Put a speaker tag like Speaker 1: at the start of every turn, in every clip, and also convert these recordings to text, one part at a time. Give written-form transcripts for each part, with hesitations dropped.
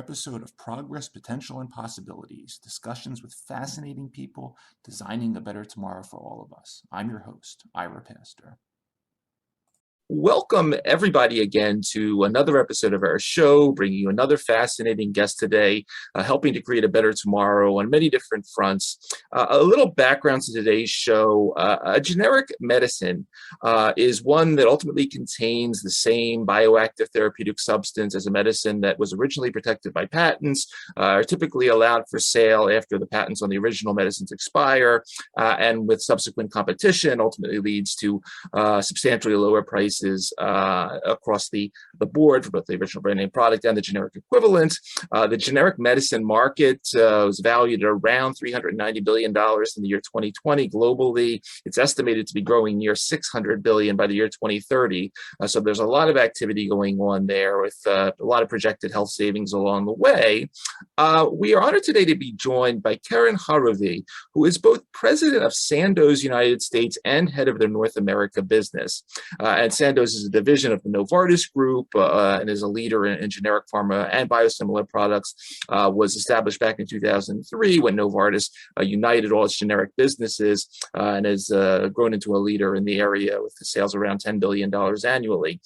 Speaker 1: episode of Progress, Potential, and Possibilities, discussions with fascinating people designing a better tomorrow for all of us. I'm your host, Ira Pastor. Welcome, everybody, again to another episode of our show, bringing you another fascinating guest today, helping to create a better tomorrow on many different fronts. A little background to today's show. A generic medicine is one that ultimately contains the same bioactive therapeutic substance as a medicine that was originally protected by patents, are typically allowed for sale after the patents on the original medicines expire, and with subsequent competition ultimately leads to substantially lower prices across the board for both the original brand name product and the generic equivalent. The generic medicine market was valued at around $390 billion in the year 2020 globally. It's estimated to be growing near $600 billion by the year 2030. So there's a lot of activity going on there with a lot of projected health savings along the way. We are honored today to be joined by Keren Haruvi, who is both president of Sandoz United States and head of their North America business. And Sandoz is a division of the Novartis Group and is a leader in generic pharma and biosimilar products. Was established back in 2003 when Novartis united all its generic businesses and has grown into a leader in the area with sales around $10 billion annually.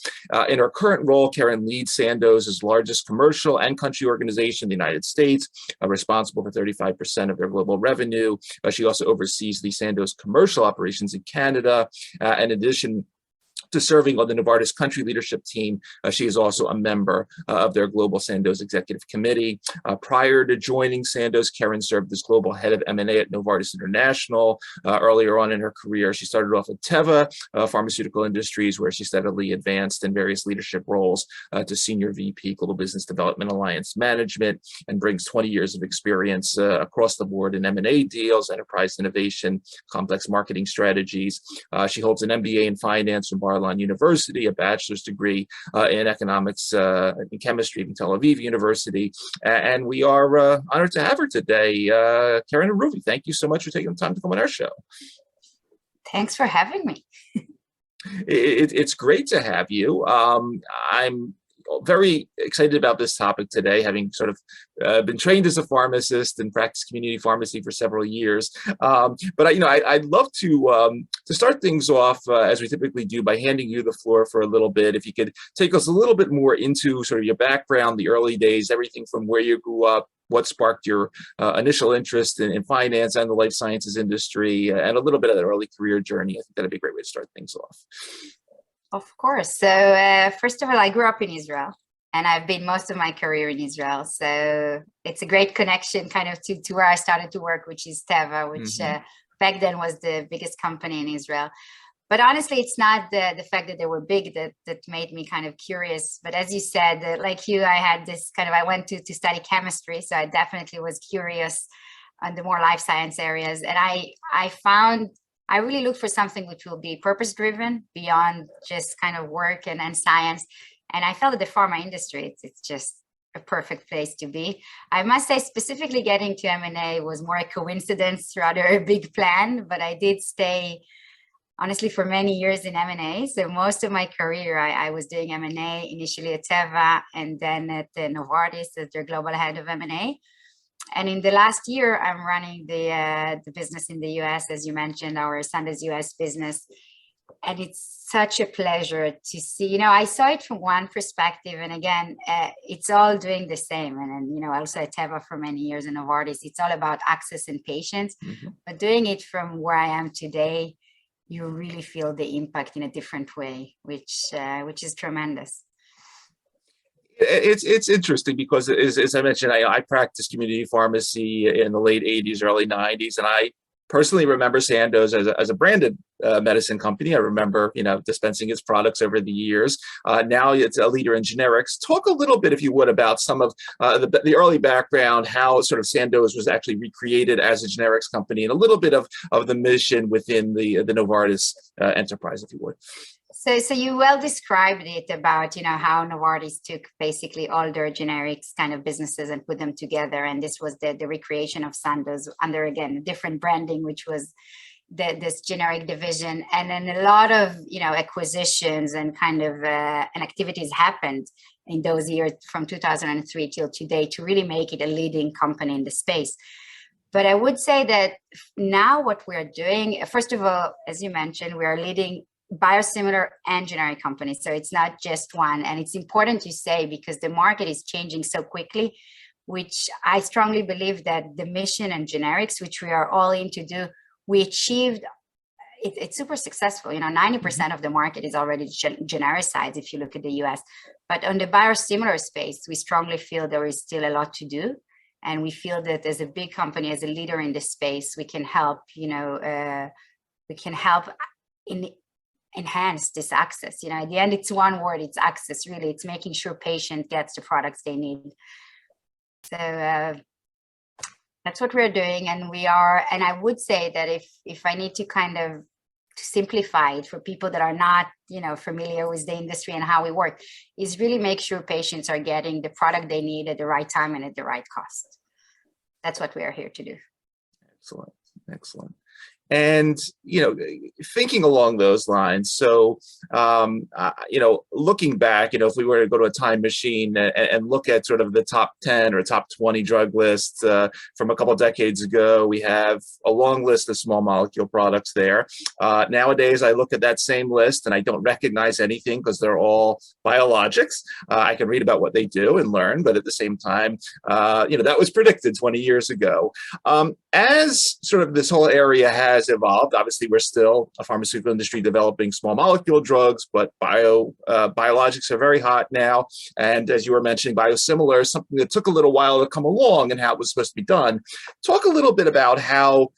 Speaker 1: In her current role, Keren leads Sandoz's largest commercial and country organization in the United States, responsible for 35% of their global revenue. She also oversees the Sandoz commercial operations in Canada. In addition to serving on the Novartis Country Leadership Team, she is also a member of their Global Sandoz Executive Committee. Prior to joining Sandoz, Keren served as Global Head of M&A at Novartis International. Earlier on in her career, she started off at Teva Pharmaceutical Industries, where she steadily advanced in various leadership roles to Senior VP Global Business Development Alliance Management, and brings 20 years of experience across the board in M&A deals, enterprise innovation, complex marketing strategies. She holds an MBA in finance from Barcelona University, a bachelor's degree in economics and chemistry from Tel Aviv University, and we are honored to have her today. Keren Haruvi, thank you so much for taking the time to come on our show.
Speaker 2: Thanks for having me.
Speaker 1: It's great to have you. I'm very excited about this topic today, having sort of been trained as a pharmacist and practiced community pharmacy for several years. But I'd love to start things off as we typically do by handing you the floor for a little bit. If you could take us a little bit more into sort of your background, the early days, everything from where you grew up, what sparked your initial interest in finance and the life sciences industry, and a little bit of that early career journey. I think that'd be a great way to start things off.
Speaker 2: Of course. So first of all, I grew up in Israel, and I've been most of my career in Israel. So it's a great connection kind of to where I started to work, which is Teva, which back then was the biggest company in Israel. But honestly, it's not the fact that they were big that made me kind of curious. But as you said, like you, I went to study chemistry. So I definitely was curious on the more life science areas. And I really look for something which will be purpose-driven beyond just kind of work and science. And I felt that the pharma industry, it's just a perfect place to be. I must say, specifically getting to M&A was more a coincidence rather a big plan, but I did stay, honestly, for many years in M&A. So most of my career, I was doing M&A, initially at Teva, and then at Novartis as their Global Head of M&A. And in the last year, I'm running the business in the US, as you mentioned, our Sandoz US business. And it's such a pleasure to see, I saw it from one perspective. And again, it's all doing the same. And also at Teva for many years in Novartis, it's all about access and patience. But doing it from where I am today, you really feel the impact in a different way, which is tremendous.
Speaker 1: It's interesting because, as I mentioned, I practiced community pharmacy in the late 80s, early 90s, and I personally remember Sandoz as a branded medicine company. I remember, dispensing its products over the years. Now it's a leader in generics. Talk a little bit, if you would, about some of the early background, how sort of Sandoz was actually recreated as a generics company, and a little bit of the mission within the Novartis enterprise, if you would.
Speaker 2: So you well described it about, how Novartis took basically all their generics kind of businesses and put them together. And this was the recreation of Sandoz under, again, different branding, which was, this generic division, and then a lot of acquisitions and kind of and activities happened in those years from 2003 till today to really make it a leading company in the space. But I would say that now what we're doing, first of all, as you mentioned, we are leading biosimilar and generic companies. So it's not just one. And it's important to say because the market is changing so quickly, which I strongly believe that the mission and generics, which we are all in to do, we achieved, it's super successful. 90% of the market is already genericized if you look at the US. But on the biosimilar space, we strongly feel there is still a lot to do. And we feel that as a big company, as a leader in this space, we can help, enhance this access. At the end, it's one word, it's access, really. It's making sure patient gets the products they need. So that's what we're doing. And I would say that if I need to kind of simplify it for people that are not, familiar with the industry and how we work, is really make sure patients are getting the product they need at the right time and at the right cost. That's what we are here to do.
Speaker 1: Excellent. Excellent. And, thinking along those lines, so, looking back, if we were to go to a time machine and look at sort of the top 10 or top 20 drug lists from a couple of decades ago, we have a long list of small molecule products there. Nowadays, I look at that same list and I don't recognize anything because they're all biologics. I can read about what they do and learn, but at the same time, that was predicted 20 years ago. As sort of this whole area has evolved, obviously we're still a pharmaceutical industry developing small molecule drugs, but biologics are very hot now. And as you were mentioning, biosimilars, something that took a little while to come along and how it was supposed to be done. Talk a little bit about how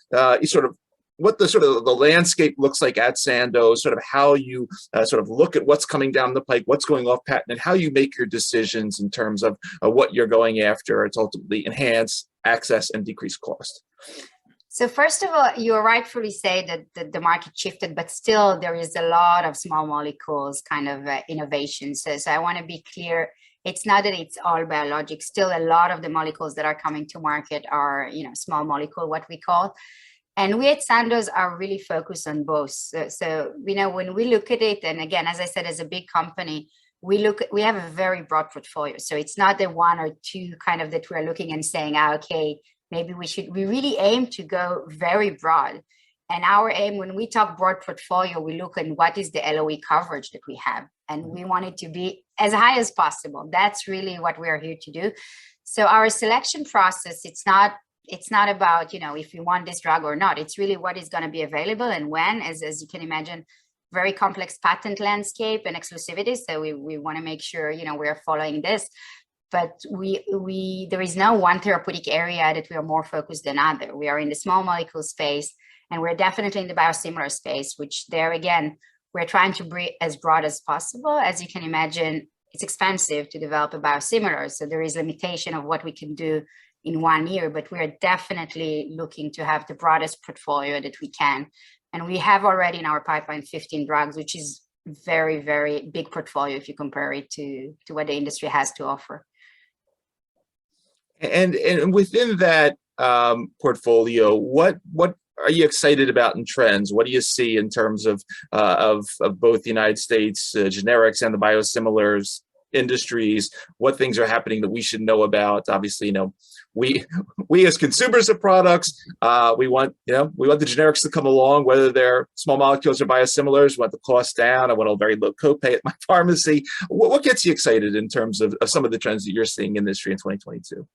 Speaker 1: what the landscape looks like at Sandoz, sort of how you sort of look at what's coming down the pike, what's going off patent, and how you make your decisions in terms of what you're going after to ultimately enhance access and decrease cost.
Speaker 2: So first of all, you rightfully say that the market shifted, but still there is a lot of small molecules kind of innovations. So I want to be clear. It's not that it's all biologics. Still, a lot of the molecules that are coming to market are, small molecule, what we call. And we at Sandoz are really focused on both. So when we look at it, and again, as I said, as a big company, we have a very broad portfolio. So it's not the one or two kind of that we're looking and saying, okay, maybe we really aim to go very broad. And our aim, when we talk broad portfolio, we look at what is the LOE coverage that we have. And we want it to be as high as possible. That's really what we are here to do. So our selection process, it's not about, if we want this drug or not. It's really what is going to be available and when, as you can imagine, very complex patent landscape and exclusivity. So we want to make sure, we're following this. But there is no one therapeutic area that we are more focused than other. We are in the small molecule space, and we're definitely in the biosimilar space, which there again, we're trying to be as broad as possible. As you can imagine, it's expensive to develop a biosimilar. So there is limitation of what we can do in 1 year, but we are definitely looking to have the broadest portfolio that we can. And we have already in our pipeline 15 drugs, which is very, very big portfolio if you compare it to what the industry has to offer.
Speaker 1: And within that portfolio, what are you excited about in trends? What do you see in terms of both the United States generics and the biosimilars industries? What things are happening that we should know about? Obviously, we as consumers of products, we want the generics to come along, whether they're small molecules or biosimilars. We want the cost down. I want a very low copay at my pharmacy. What gets you excited in terms of some of the trends that you're seeing in the industry in 2022?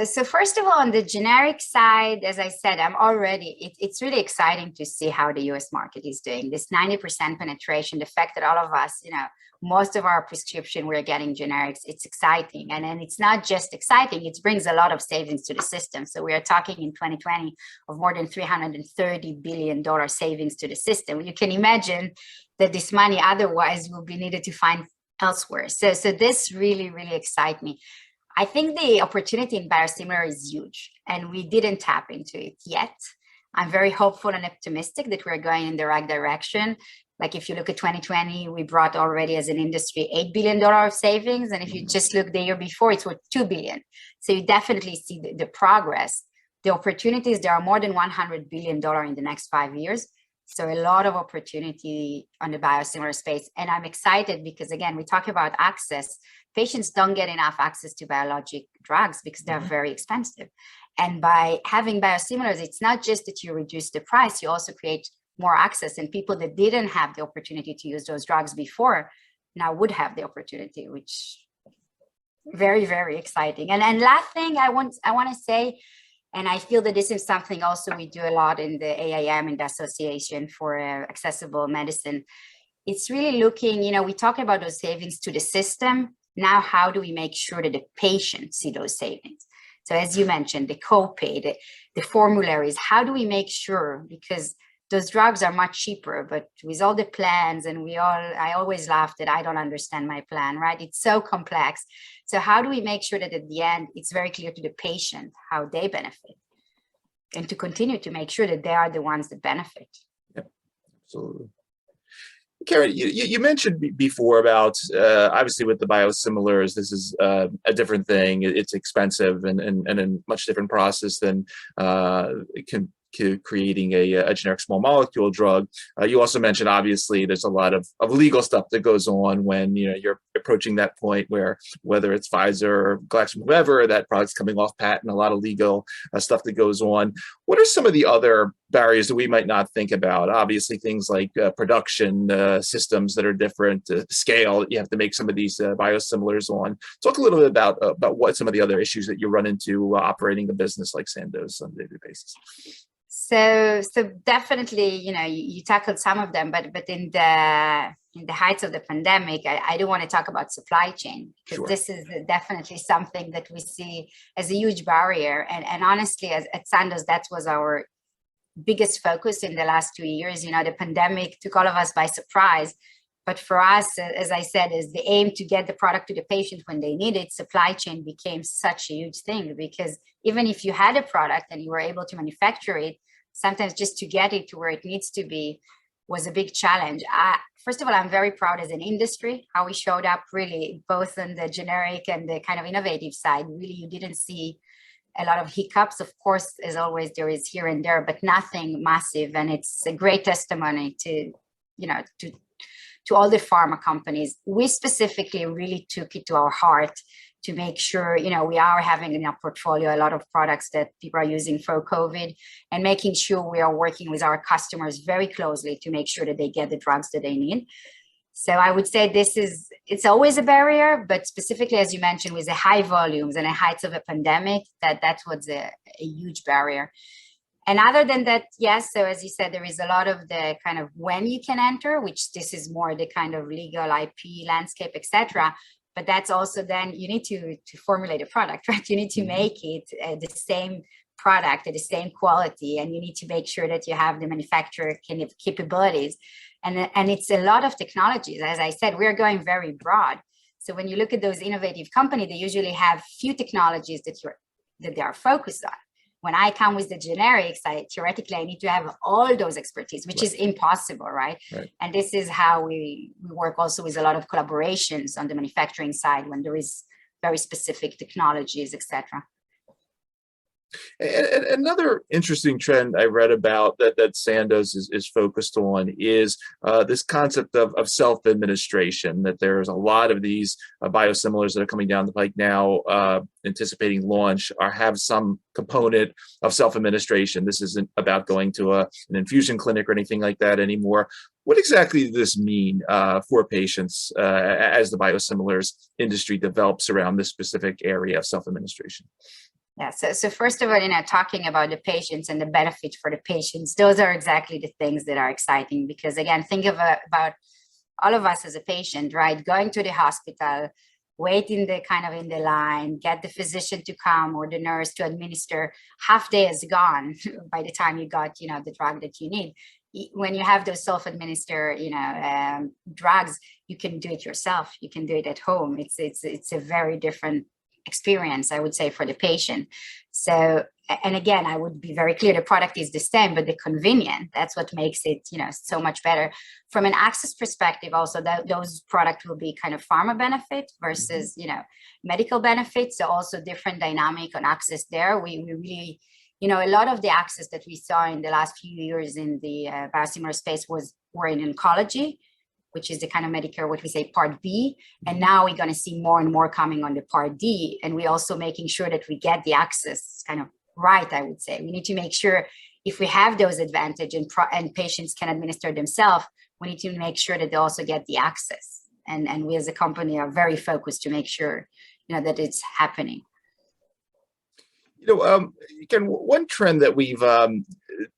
Speaker 2: So first of all, on the generic side, as I said, it's really exciting to see how the US market is doing. This 90% penetration, the fact that all of us, most of our prescription, we're getting generics, it's exciting. And then it's not just exciting, it brings a lot of savings to the system. So we are talking in 2020 of more than $330 billion savings to the system. You can imagine that this money otherwise will be needed to find elsewhere. So this really, really excites me. I think the opportunity in biosimilar is huge, and we didn't tap into it yet. I'm very hopeful and optimistic that we're going in the right direction. Like if you look at 2020, we brought already as an industry $8 billion of savings. And if you just look the year before, it's worth $2 billion. So you definitely see the progress. the opportunities, there are more than $100 billion in the next 5 years. So a lot of opportunity on the biosimilar space. And I'm excited because, again, we talk about access. Patients don't get enough access to biologic drugs because they're very expensive. And by having biosimilars, it's not just that you reduce the price, you also create more access. And people that didn't have the opportunity to use those drugs before now would have the opportunity, which very, very exciting. And last thing I want to say, and I feel that this is something also we do a lot in the AIM, in the Association for Accessible Medicine. It's really looking, we talk about those savings to the system. Now, how do we make sure that the patients see those savings? So as you mentioned, the copay, the formularies, how do we make sure? Because those drugs are much cheaper, but with all the plans, and I always laugh that I don't understand my plan, right? It's so complex. So how do we make sure that at the end, it's very clear to the patient how they benefit, and to continue to make sure that they are the ones that benefit?
Speaker 1: Yep, absolutely. Keren, you mentioned before about, obviously with the biosimilars, this is a different thing. It's expensive and a much different process than creating a generic small molecule drug. You also mentioned, obviously, there's a lot of legal stuff that goes on when you're approaching that point where, whether it's Pfizer or Glaxo, whoever, that product's coming off patent, a lot of legal stuff that goes on. What are some of the other barriers that we might not think about? Obviously, things like production systems that are different, scale that you have to make some of these biosimilars on. Talk a little bit about what some of the other issues that you run into operating a business like Sandoz on a daily basis.
Speaker 2: So definitely, you tackled some of them, but in the heights of the pandemic, I do want to talk about supply chain, because
Speaker 1: Sure.
Speaker 2: This is definitely something that we see as a huge barrier. And honestly, at Sandoz, that was our biggest focus in the last 2 years. The pandemic took all of us by surprise. But for us, as I said, is the aim to get the product to the patient when they need it. Supply chain became such a huge thing, because even if you had a product and you were able to manufacture it, sometimes just to get it to where it needs to be was a big challenge. First of all, I'm very proud as an industry, how we showed up really both on the generic and the kind of innovative side. Really, you didn't see a lot of hiccups. Of course, as always, there is here and there, but nothing massive. And it's a great testimony to all the pharma companies. We specifically really took it to our heart to make sure, we are having in our portfolio a lot of products that people are using for COVID, and making sure we are working with our customers very closely to make sure that they get the drugs that they need. So I would say it's always a barrier, but specifically, as you mentioned, with the high volumes and the heights of a pandemic, that was a huge barrier. And other than that, yes, so as you said, there is a lot of the kind of when you can enter, which this is more the kind of legal IP landscape, etc. But that's also then you need to formulate a product, right? You need to make it the same product at the same quality, and you need to make sure that you have the manufacturer capabilities. And it's a lot of technologies. As I said, we're going very broad. So when you look at those innovative companies, they usually have few technologies that they are focused on. When I come with the generics, theoretically, I need to have all those expertise, which is impossible, right? And this is how we work also with a lot of collaborations on the manufacturing side when there is very specific technologies, etc.
Speaker 1: And another interesting trend I read about that Sandoz is focused on is this concept of self-administration, that there's a lot of these biosimilars that are coming down the pike now, anticipating launch, have some component of self-administration. This isn't about going to an infusion clinic or anything like that anymore. What exactly does this mean for patients as the biosimilars industry develops around this specific area of self-administration?
Speaker 2: Yeah, so first of all, talking about the patients and the benefit for the patients, those are exactly the things that are exciting. Because again, think about all of us as a patient, right? Going to the hospital, waiting in the line, get the physician to come or the nurse to administer. Half day is gone by the time you got, the drug that you need. When you have those self-administer, drugs, you can do it yourself. You can do it at home. It's a very different experience, I would say, for the patient. So, and again, I would be very clear, the product is the same, but the convenience, that's what makes it, so much better. From an access perspective, also, those products will be kind of pharma benefit versus, medical benefits. So also different dynamic on access there. We really a lot of the access that we saw in the last few years in the biosimilar space were in oncology, which is the kind of Medicare, what we say Part B. And now we're going to see more and more coming on the Part D. And we're also making sure that we get the access kind of right, I would say. We need to make sure if we have those advantages and patients can administer themselves, we need to make sure that they also get the access. And we as a company are very focused to make sure, that it's happening.
Speaker 1: Again, one trend that we've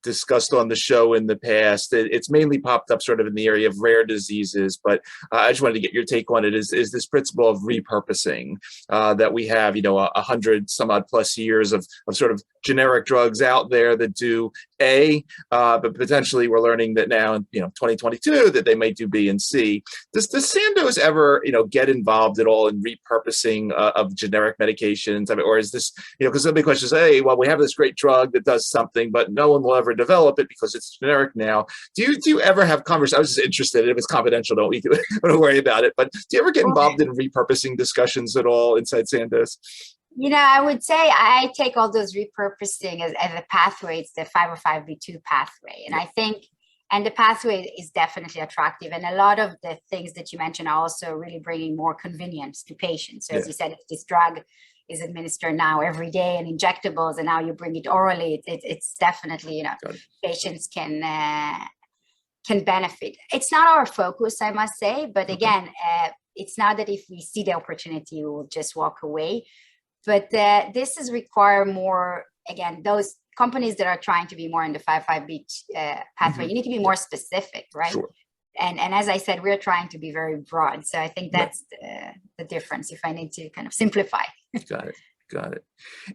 Speaker 1: discussed on the show in the past, it's mainly popped up sort of in the area of rare diseases, but I just wanted to get your take on it, is this principle of repurposing that we have, 100 some odd plus years of sort of generic drugs out there that do A, but potentially we're learning that now in 2022 that they might do B and C. Does Sandoz ever get involved at all in repurposing of generic medications? I mean, or is this because some big questions, hey, well, we have this great drug that does something, but no one will ever develop it because it's generic now. Do you ever have conversations? I was just interested. If it's confidential, don't worry about it. But do you ever get involved in repurposing discussions at all inside Sandoz?
Speaker 2: I would say I take all those repurposing as a pathway. It's the 505(b)(2) pathway. And I think, and the pathway is definitely attractive. And a lot of the things that you mentioned are also really bringing more convenience to patients. So as you said, if this drug is administered now every day and injectables, and now you bring it orally, it's definitely, patients can benefit. It's not our focus, I must say. But again, it's not that if we see the opportunity, we will just walk away. But this is require more, again, those companies that are trying to be more in the 505(b) pathway, you need to be more specific, right? Sure. And as I said, we're trying to be very broad. So I think that's the difference if I need to kind of simplify.
Speaker 1: Got it.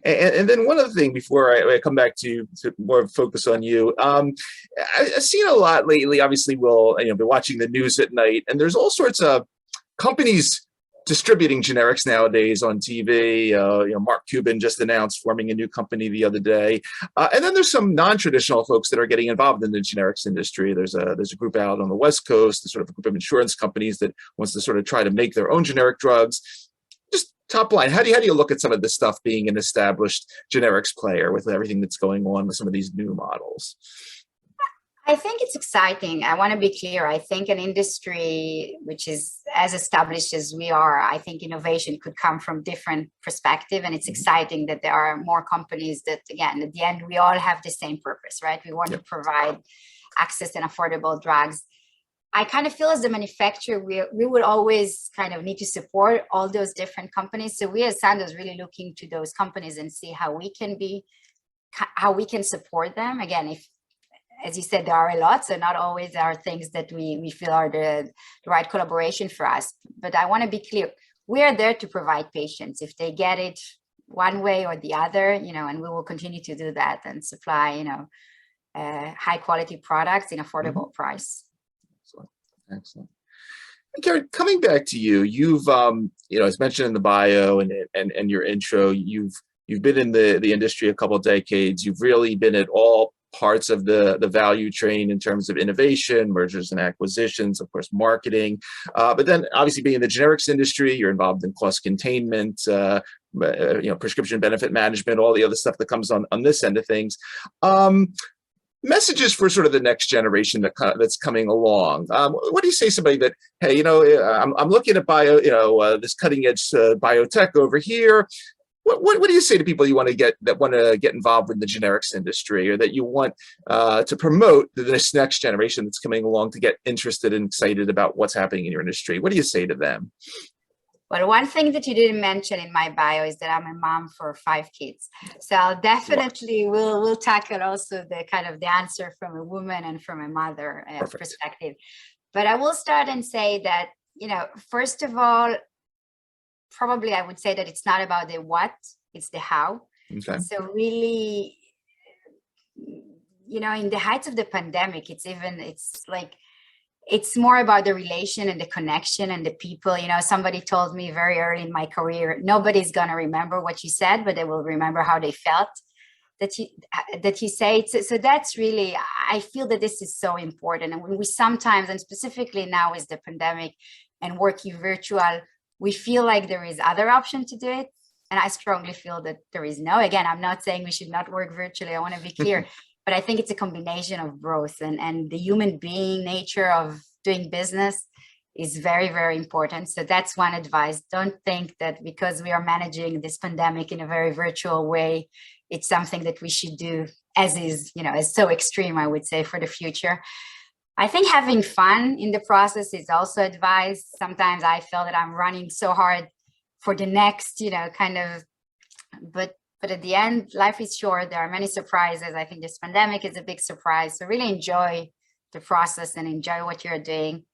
Speaker 1: And then one other thing before I come back to more focus on you, I've seen a lot lately, obviously we'll be watching the news at night, and there's all sorts of companies distributing generics nowadays on TV. Mark Cuban just announced forming a new company the other day, and then there's some non-traditional folks that are getting involved in the generics industry. There's a group out on the West Coast, sort of a group of insurance companies that wants to sort of try to make their own generic drugs. Just top line, how do you look at some of this stuff being an established generics player with everything that's going on with some of these new models?
Speaker 2: I think it's exciting. I want to be clear. I think an industry which is as established as we are, I think innovation could come from different perspective. And it's exciting that there are more companies that, again, at the end, we all have the same purpose, right? We want to provide access and affordable drugs. I kind of feel as the manufacturer, we would always kind of need to support all those different companies. So we as Sandoz really looking to those companies and see how we can support them. Again, if, as you said, there are a lot, so not always are things that we feel are the right collaboration for us. But I want to be clear, we are there to provide patients. If they get it one way or the other, and we will continue to do that and supply, high quality products in affordable price.
Speaker 1: Excellent. And Keren, coming back to you, you've, as mentioned in the bio and your intro, you've been in the industry a couple of decades. You've really been at all parts of the value chain in terms of innovation, mergers and acquisitions, of course, marketing. But then obviously being in the generics industry, you're involved in cost containment, prescription benefit management, all the other stuff that comes on this end of things. Messages for sort of the next generation that's coming along. What do you say to somebody that, hey, I'm looking at this cutting edge biotech over here. What do you say to people you want to get involved in the generics industry, or that you want to promote this next generation that's coming along to get interested and excited about what's happening in your industry? What do you say to them?
Speaker 2: Well, one thing that you didn't mention in my bio is that I'm a mom for 5 kids. So I'll definitely we'll tackle also the kind of the answer from a woman and from a mother perspective. But I will start and say that, first of all, probably I would say that it's not about the what, it's the how. Okay. So really, in the heights of the pandemic, it's more about the relation and the connection and the people. Somebody told me very early in my career, nobody's going to remember what you said, but they will remember how they felt that you say it. So that's really, I feel that this is so important. And when we sometimes, and specifically now with the pandemic and working virtual, we feel like there is other option to do it. And I strongly feel that there is no, again, I'm not saying we should not work virtually. I want to be clear, but I think it's a combination of both, and the human being nature of doing business is very, very important. So that's one advice. Don't think that because we are managing this pandemic in a very virtual way, it's something that we should do as is, as so extreme, I would say, for the future. I think having fun in the process is also advised. Sometimes I feel that I'm running so hard for the next, but at the end, life is short. There are many surprises. I think this pandemic is a big surprise. So really enjoy the process and enjoy what you're doing.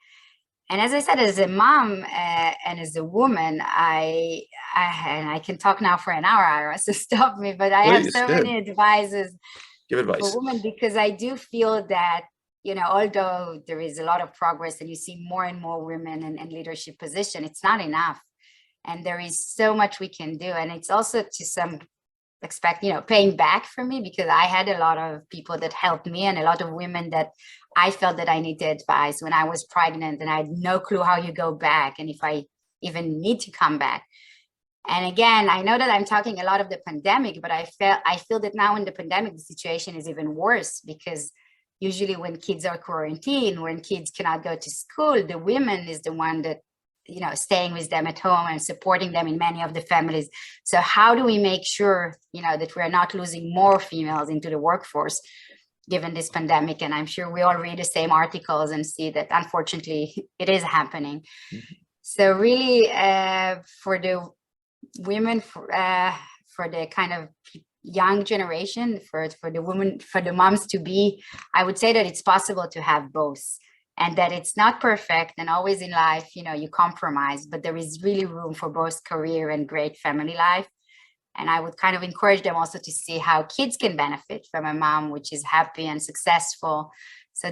Speaker 2: And as I said, as a mom and as a woman, I can talk now for an hour, Ira, so stop me, but I have so many advices for women, because I do feel that, although there is a lot of progress and you see more and more women in leadership position, it's not enough. And there is so much we can do. And it's also to some expect, paying back for me, because I had a lot of people that helped me and a lot of women that I felt that I needed advice when I was pregnant and I had no clue how you go back and if I even need to come back. And again, I know that I'm talking a lot of the pandemic, but I feel that now in the pandemic, the situation is even worse, because usually when kids are quarantined, when kids cannot go to school, the women is the one that, staying with them at home and supporting them in many of the families. So how do we make sure, that we're not losing more females into the workforce given this pandemic? And I'm sure we all read the same articles and see that unfortunately it is happening. Mm-hmm. So really for the women, for the kind of young generation, for the women, for the moms to be, I would say that it's possible to have both. And that it's not perfect, and always in life, you compromise, but there is really room for both career and great family life. And I would kind of encourage them also to see how kids can benefit from a mom which is happy and successful. So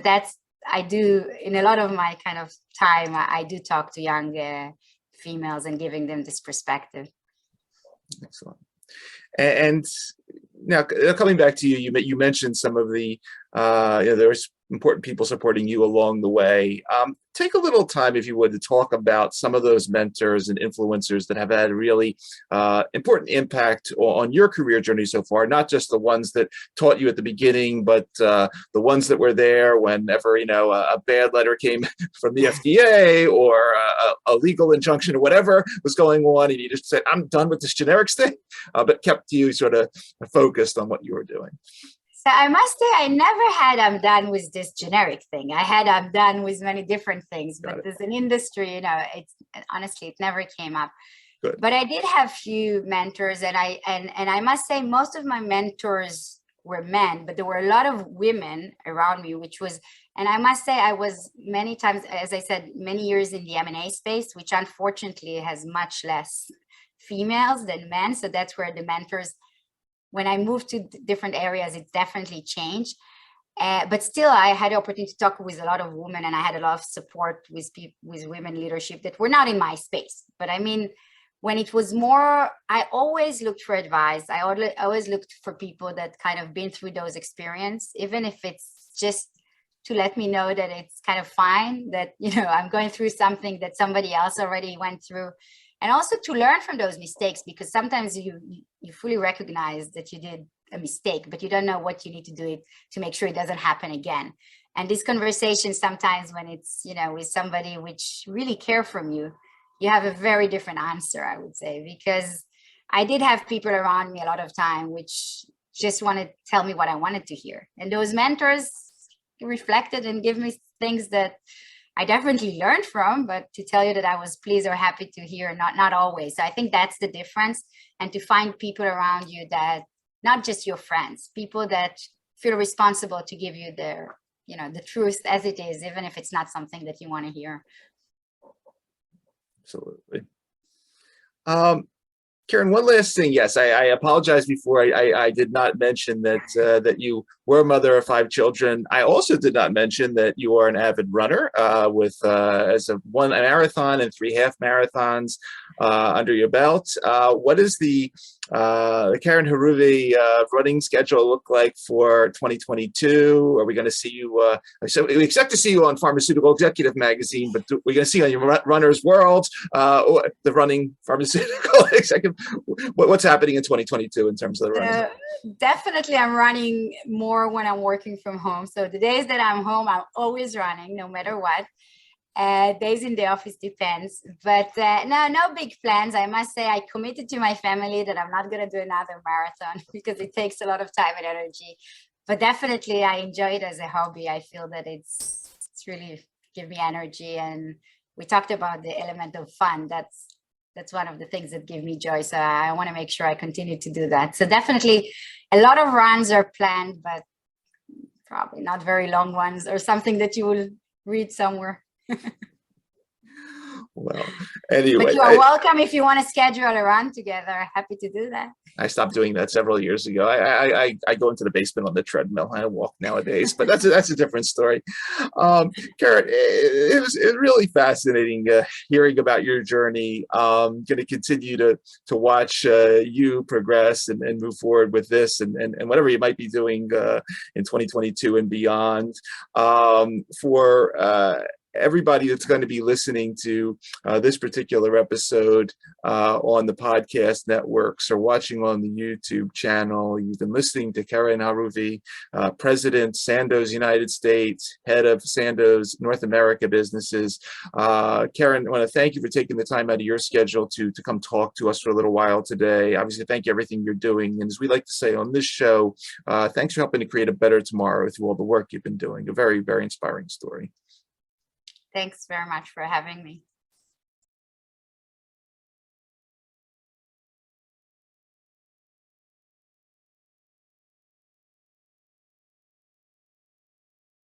Speaker 2: I do, in a lot of my kind of time, I do talk to young females and giving them this perspective.
Speaker 1: Excellent. And now coming back to you, you mentioned some of the, there's important people supporting you along the way. Take a little time, if you would, to talk about some of those mentors and influencers that have had a really important impact on your career journey so far, not just the ones that taught you at the beginning, but the ones that were there whenever, a bad letter came from the FDA or a legal injunction or whatever was going on, and you just said, I'm done with this generics thing, but kept you sort of focused on what you were doing.
Speaker 2: So I must say, I never had I'm done with this generic thing. I had I'm done with many different things, but as an industry, it's honestly, it never came up. Good. But I did have few mentors, and I must say most of my mentors were men, but there were a lot of women around me, which was, and I must say I was many times, as I said, many years in the M&A space, which unfortunately has much less females than men. So that's where the mentors, when I moved to different areas, it definitely changed. But still, I had the opportunity to talk with a lot of women, and I had a lot of support with women leadership that were not in my space. But I mean, when it was more, I always looked for advice. I always looked for people that kind of been through those experiences, even if it's just to let me know that it's kind of fine, that, I'm going through something that somebody else already went through. And also to learn from those mistakes, because sometimes you fully recognize that you did a mistake, but you don't know what you need to do it to make sure it doesn't happen again. And this conversation, sometimes when it's, with somebody which really care from you, you have a very different answer, I would say, because I did have people around me a lot of time which just want to tell me what I wanted to hear. And those mentors reflected and give me things that I definitely learned from, but to tell you that I was pleased or happy to hear, not always. So I think that's the difference. And to find people around you that, not just your friends, people that feel responsible to give you the truth as it is, even if it's not something that you want to hear.
Speaker 1: Absolutely. Keren, one last thing. Yes, I apologize before. I did not mention that you were a mother of 5 children. I also did not mention that you are an avid runner with as of 1 marathon and 3 half marathons under your belt. What is the Keren Haruvi, running schedule look like for 2022? Are we going to see you? So we expect to see you on Pharmaceutical Executive Magazine, but we're going to see you on your Runner's World, the running pharmaceutical executive. What's happening in 2022 in terms of the running?
Speaker 2: Definitely, I'm running more when I'm working from home. So the days that I'm home, I'm always running, no matter what. Days in the office depends, but no big plans. I must say I committed to my family that I'm not going to do another marathon because it takes a lot of time and energy, but definitely I enjoy it as a hobby. I feel that it's really give me energy, and we talked about the element of fun. That's one of the things that give me joy. So I want to make sure I continue to do that. So definitely a lot of runs are planned, but probably not very long ones, or something that you will read somewhere.
Speaker 1: Well, anyway,
Speaker 2: but you are welcome if you want to schedule a run together. Happy to do that.
Speaker 1: I stopped doing that several years ago. I go into the basement on the treadmill. I walk nowadays, but that's a different story. Keren, it was really fascinating hearing about your journey. Going to continue to watch you progress and move forward with this and whatever you might be doing in 2022 and beyond. For everybody that's going to be listening to this particular episode on the podcast networks or watching on the YouTube channel, you've been listening to Keren Haruvi, President, Sandoz United States, Head of Sandoz North America Businesses. Keren, I want to thank you for taking the time out of your schedule to come talk to us for a little while today. Obviously, thank you for everything you're doing. And as we like to say on this show, thanks for helping to create a better tomorrow through all the work you've been doing. A very, very inspiring story.
Speaker 2: Thanks very much for having me.